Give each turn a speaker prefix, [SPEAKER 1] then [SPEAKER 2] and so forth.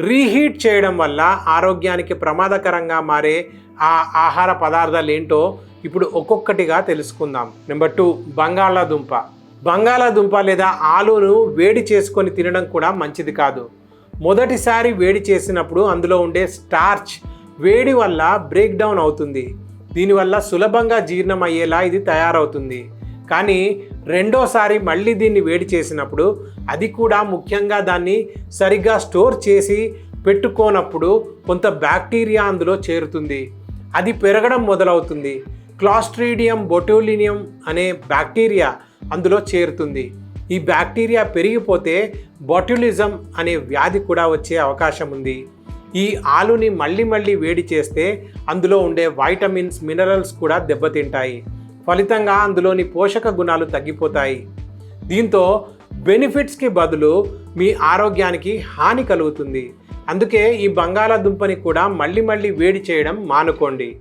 [SPEAKER 1] Reheat చేయడం వల్ల ఆరోగ్యానికి ప్రమాదకరంగా మారే ఆ ఆహార పదార్థాలు ఏంటో ఇప్పుడు ఒక్కొక్కటిగా తెలుసుకుందాం. నెంబర్ 2, బంగాళాదుంప. బంగాళాదుంప లేదా ఆలును వేడి చేసుకొని తినడం కూడా మంచిది కాదు. మొదటిసారి వేడి చేసినప్పుడు అందులో ఉండే స్టార్చ్ వేడి వల్ల బ్రేక్ డౌన్ అవుతుంది. దీనివల్ల సులభంగా జీర్ణం అయ్యేలా ఇది తయారవుతుంది. కానీ రెండోసారి మళ్ళీ దీన్ని వేడి చేసినప్పుడు, అది కూడా ముఖ్యంగా దాన్ని సరిగ్గా స్టోర్ చేసి పెట్టుకోనప్పుడు కొంత బ్యాక్టీరియా అందులో చేరుతుంది. అది పెరగడం మొదలవుతుంది. క్లాస్ట్రీడియం బొటూలినియం అనే బ్యాక్టీరియా అందులో చేరుతుంది. ఈ బ్యాక్టీరియా పెరిగిపోతే బొట్యులిజం అనే వ్యాధి కూడా వచ్చే అవకాశం ఉంది. ఈ ఆలుని మళ్ళీ వేడి చేస్తే అందులో ఉండే వైటమిన్స్, మినరల్స్ కూడా దెబ్బతింటాయి. ఫలితంగా అందులోని పోషక గుణాలు తగ్గిపోతాయి. దీంతో బెనిఫిట్స్కి బదులు మీ ఆరోగ్యానికి హాని కలుగుతుంది. అందుకే ఈ బంగాళాదుంపని కూడా మళ్ళీ వేడి చేయడం మానుకోండి.